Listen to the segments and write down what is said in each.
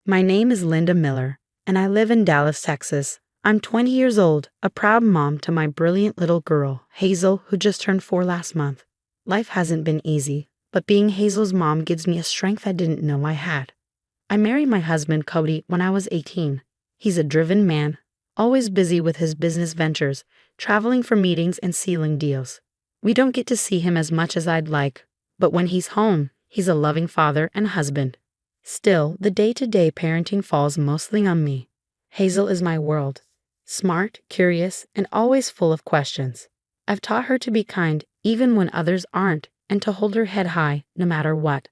My name is Linda Miller, and I live in Dallas, Texas. I'm 20 years old, a proud mom to my brilliant little girl, Hazel, who just turned 4 last month. Life hasn't been easy, but being Hazel's mom gives me a strength I didn't know I had. I married my husband, Cody, when I was 18. He's a driven man, always busy with his business ventures, traveling for meetings and sealing deals. We don't get to see him as much as I'd like, but when he's home, he's a loving father and husband. Still, the day-to-day parenting falls mostly on me. Hazel is my world. Smart, curious, and always full of questions. I've taught her to be kind even when others aren't, and to hold her head high no matter what.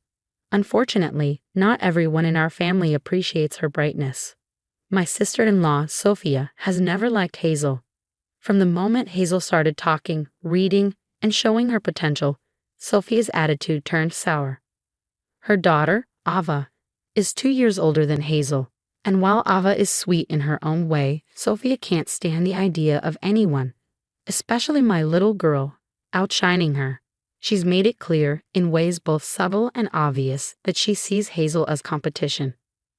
Unfortunately, not everyone in our family appreciates her brightness. My sister-in-law, Sophia, has never liked Hazel. From the moment Hazel started talking, reading, and showing her potential, Sophia's attitude turned sour. Her daughter, Ava, is 2 years older than Hazel, and while Ava is sweet in her own way, Sophia can't stand the idea of anyone, especially my little girl, outshining her. She's made it clear, in ways both subtle and obvious, that she sees Hazel as competition.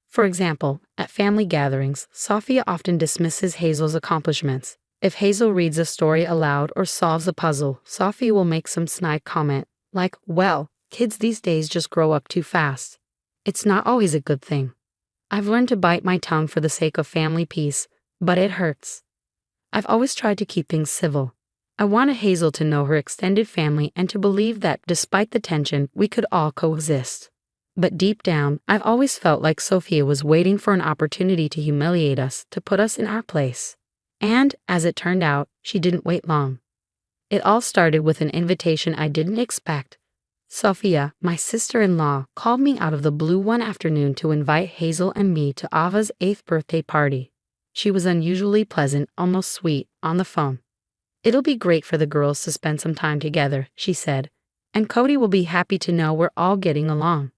For example, at family gatherings, Sophia often dismisses Hazel's accomplishments. If Hazel reads a story aloud or solves a puzzle, Sophia will make some snide comment, like, "Well, kids these days just grow up too fast." It's not always a good thing. I've learned to bite my tongue for the sake of family peace, but it hurts. I've always tried to keep things civil. I wanted Hazel to know her extended family and to believe that, despite the tension, we could all coexist. But deep down, I've always felt like Sophia was waiting for an opportunity to humiliate us, to put us in our place. And, as it turned out, she didn't wait long. It all started with an invitation I didn't expect. Sophia, my sister-in-law, called me out of the blue one afternoon to invite Hazel and me to Ava's 8th birthday party. She was unusually pleasant, almost sweet, on the phone. "It'll be great for the girls to spend some time together," she said, "and Cody will be happy to know we're all getting along."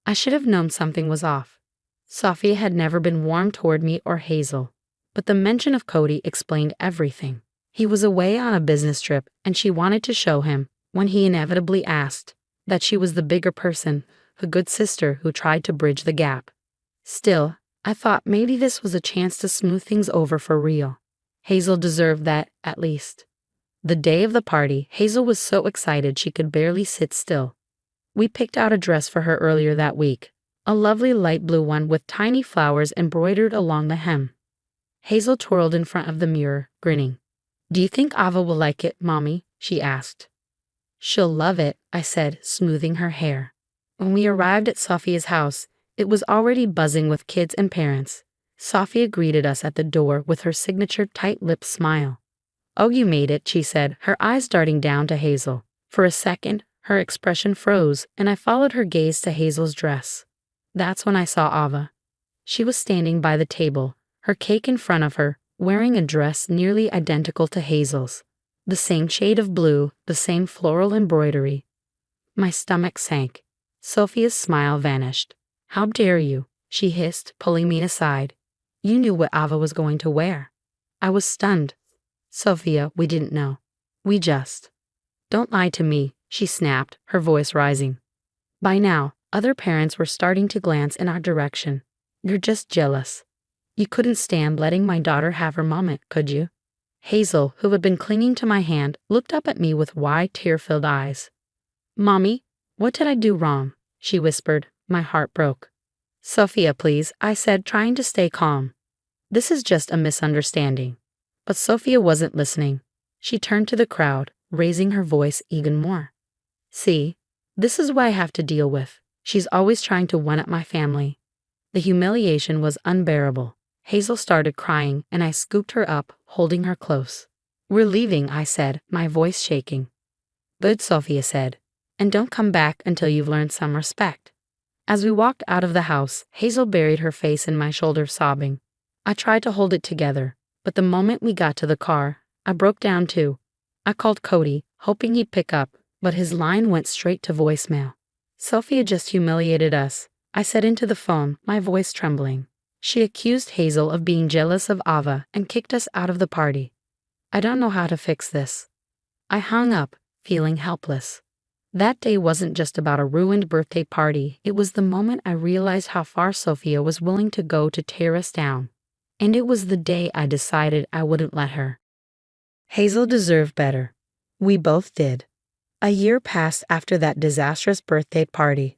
I should have known something was off. Sophia had never been warm toward me or Hazel, but the mention of Cody explained everything. He was away on a business trip, and she wanted to show him, when he inevitably asked, that she was the bigger person, a good sister who tried to bridge the gap. Still, I thought maybe this was a chance to smooth things over for real. Hazel deserved that, at least. The day of the party, Hazel was so excited she could barely sit still. We picked out a dress for her earlier that week, a lovely light blue one with tiny flowers embroidered along the hem. Hazel twirled in front of the mirror, grinning. "Do you think Ava will like it, Mommy?" she asked. "She'll love it," I said, smoothing her hair. When we arrived at Sophia's house, it was already buzzing with kids and parents. Sophia greeted us at the door with her signature tight-lipped smile. "Oh, you made it," she said, her eyes darting down to Hazel. For a second, her expression froze, and I followed her gaze to Hazel's dress. That's when I saw Ava. She was standing by the table, her cake in front of her, wearing a dress nearly identical to Hazel's. The same shade of blue, the same floral embroidery. My stomach sank. Sophia's smile vanished. "How dare you?" she hissed, pulling me aside. "You knew what Ava was going to wear." I was stunned. "Sophia, we didn't know. We just—" "Don't lie to me," she snapped, her voice rising. By now, other parents were starting to glance in our direction. "You're just jealous. You couldn't stand letting my daughter have her moment, could you?" Hazel, who had been clinging to my hand, looked up at me with wide, tear-filled eyes. "Mommy, what did I do wrong?" she whispered. My heart broke. "Sophia, please," I said, trying to stay calm. "This is just a misunderstanding." But Sophia wasn't listening. She turned to the crowd, raising her voice even more. "See, this is what I have to deal with. She's always trying to one-up my family." The humiliation was unbearable. Hazel started crying, and I scooped her up, holding her close. "We're leaving," I said, my voice shaking. "Good," Sophia said, "and don't come back until you've learned some respect." As we walked out of the house, Hazel buried her face in my shoulder, sobbing. I tried to hold it together, but the moment we got to the car, I broke down too. I called Cody, hoping he'd pick up, but his line went straight to voicemail. "Sophia just humiliated us," I said into the phone, my voice trembling. "She accused Hazel of being jealous of Ava and kicked us out of the party. I don't know how to fix this." I hung up, feeling helpless. That day wasn't just about a ruined birthday party, it was the moment I realized how far Sophia was willing to go to tear us down. And it was the day I decided I wouldn't let her. Hazel deserved better. We both did. A year passed after that disastrous birthday party,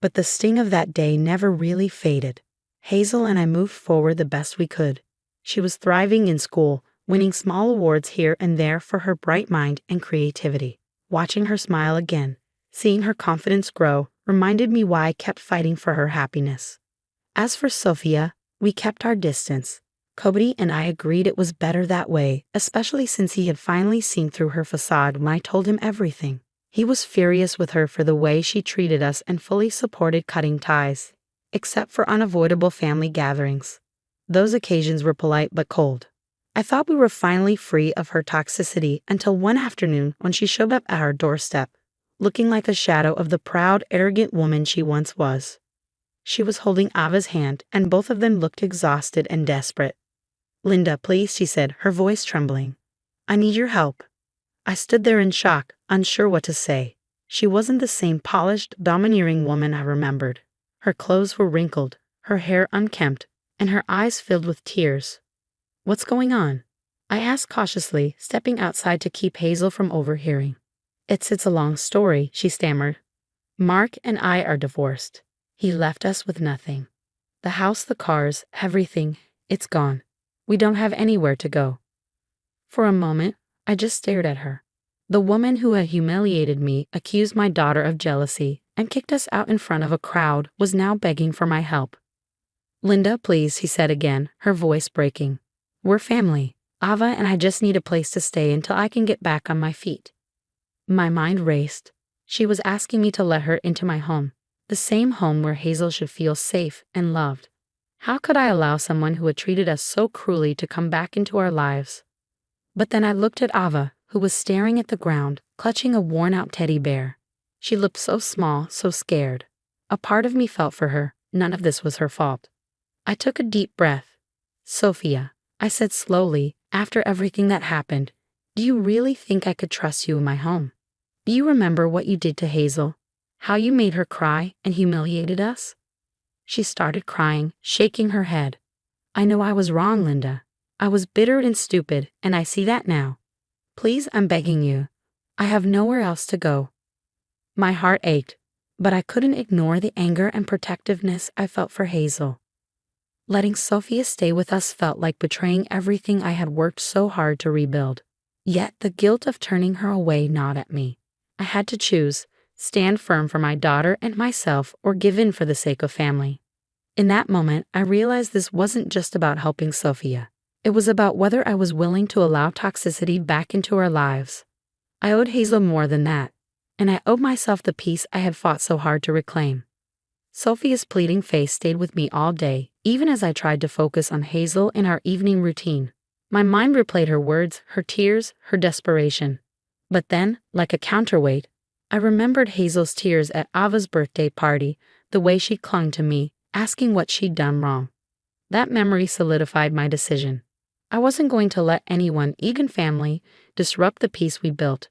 but the sting of that day never really faded. Hazel and I moved forward the best we could. She was thriving in school, winning small awards here and there for her bright mind and creativity. Watching her smile again, seeing her confidence grow, reminded me why I kept fighting for her happiness. As for Sophia, we kept our distance. Cody and I agreed it was better that way, especially since he had finally seen through her facade when I told him everything. He was furious with her for the way she treated us and fully supported cutting ties, except for unavoidable family gatherings. Those occasions were polite but cold. I thought we were finally free of her toxicity until one afternoon when she showed up at our doorstep, looking like a shadow of the proud, arrogant woman she once was. She was holding Ava's hand, and both of them looked exhausted and desperate. "Linda, please," she said, her voice trembling. "I need your help." I stood there in shock, unsure what to say. She wasn't the same polished, domineering woman I remembered. Her clothes were wrinkled, her hair unkempt, and her eyes filled with tears. "What's going on?" I asked cautiously, stepping outside to keep Hazel from overhearing. It's a long story," she stammered. "Mark and I are divorced. He left us with nothing. The house, the cars, everything, it's gone. We don't have anywhere to go." For a moment, I just stared at her. The woman who had humiliated me, accused my daughter of jealousy, and kicked us out in front of a crowd was now begging for my help. "Linda, please," he said again, her voice breaking. "We're family. Ava and I just need a place to stay until I can get back on my feet." My mind raced. She was asking me to let her into my home, the same home where Hazel should feel safe and loved. How could I allow someone who had treated us so cruelly to come back into our lives? But then I looked at Ava, who was staring at the ground, clutching a worn-out teddy bear. She looked so small, so scared. A part of me felt for her. None of this was her fault. I took a deep breath. "Sophia," I said slowly, "after everything that happened, do you really think I could trust you in my home? Do you remember what you did to Hazel? How you made her cry and humiliated us?" She started crying, shaking her head. "I know I was wrong, Linda. I was bitter and stupid, and I see that now. Please, I'm begging you. I have nowhere else to go." My heart ached, but I couldn't ignore the anger and protectiveness I felt for Hazel. Letting Sophia stay with us felt like betraying everything I had worked so hard to rebuild. Yet the guilt of turning her away gnawed at me. I had to choose, stand firm for my daughter and myself, or give in for the sake of family. In that moment, I realized this wasn't just about helping Sophia. It was about whether I was willing to allow toxicity back into our lives. I owed Hazel more than that, and I owed myself the peace I had fought so hard to reclaim. Sophia's pleading face stayed with me all day, even as I tried to focus on Hazel and our evening routine. My mind replayed her words, her tears, her desperation. But then, like a counterweight, I remembered Hazel's tears at Ava's birthday party, the way she clung to me, asking what she'd done wrong. That memory solidified my decision. I wasn't going to let anyone, even family, disrupt the peace we built.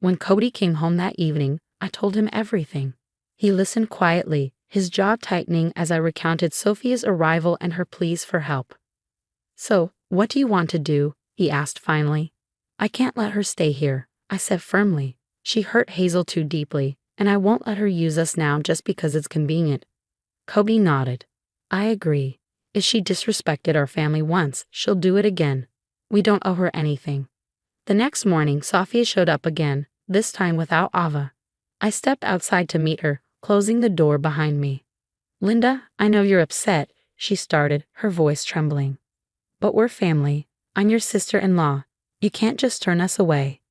When Cody came home that evening, I told him everything. He listened quietly, his jaw tightening as I recounted Sophia's arrival and her pleas for help. "So, what do you want to do?" he asked finally. "I can't let her stay here," I said firmly. "She hurt Hazel too deeply, and I won't let her use us now just because it's convenient." Cody nodded. "I agree. If she disrespected our family once, she'll do it again. We don't owe her anything." The next morning, Sophia showed up again, this time without Ava. I stepped outside to meet her, closing the door behind me. "Linda, I know you're upset," she started, her voice trembling. "But we're family. I'm your sister-in-law. You can't just turn us away."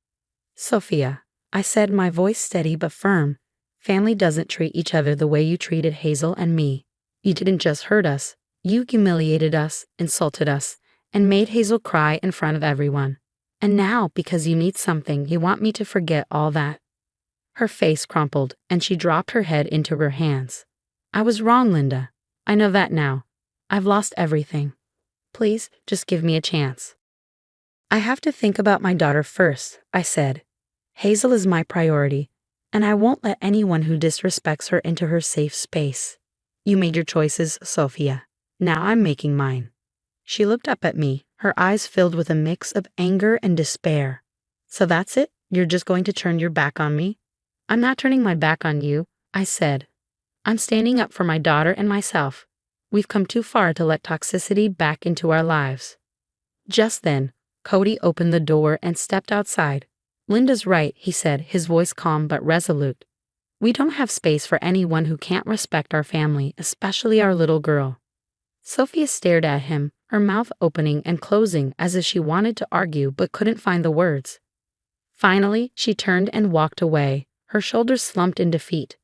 "Sophia," I said, my voice steady but firm, "family doesn't treat each other the way you treated Hazel and me. You didn't just hurt us. You humiliated us, insulted us, and made Hazel cry in front of everyone. And now, because you need something, you want me to forget all that." Her face crumpled, and she dropped her head into her hands. "I was wrong, Linda. I know that now. I've lost everything. Please, just give me a chance." "I have to think about my daughter first," I said. "Hazel is my priority, and I won't let anyone who disrespects her into her safe space. You made your choices, Sophia. Now I'm making mine. She looked up at me, her eyes filled with a mix of anger and despair. So that's it? You're just going to turn your back on me? I'm not turning my back on you, I said. I'm standing up for my daughter and myself. We've come too far to let toxicity back into our lives. Just then, Cody opened the door and stepped outside. Linda's right, he said, his voice calm but resolute. We don't have space for anyone who can't respect our family, especially our little girl. Sophia stared at him, her mouth opening and closing as if she wanted to argue but couldn't find the words. Finally, she turned and walked away, her shoulders slumped in defeat.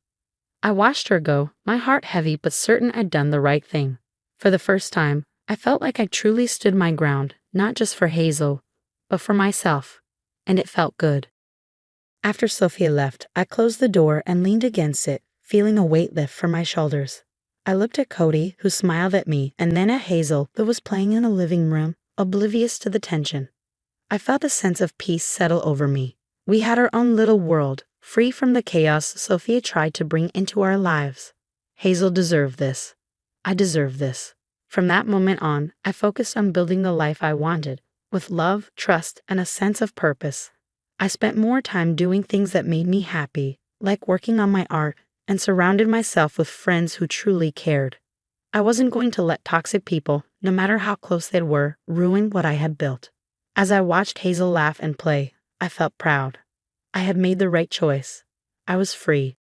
I watched her go, my heart heavy but certain I'd done the right thing. For the first time, I felt like I truly stood my ground, not just for Hazel, but for myself, and it felt good. After Sophia left, I closed the door and leaned against it, feeling a weight lift from my shoulders. I looked at Cody, who smiled at me, and then at Hazel, who was playing in the living room, oblivious to the tension. I felt a sense of peace settle over me. We had our own little world, free from the chaos Sophia tried to bring into our lives. Hazel deserved this. I deserve this. From that moment on, I focused on building the life I wanted, with love, trust, and a sense of purpose. I spent more time doing things that made me happy, like working on my art, and surrounded myself with friends who truly cared. I wasn't going to let toxic people, no matter how close they were, ruin what I had built. As I watched Hazel laugh and play, I felt proud. I had made the right choice. I was free.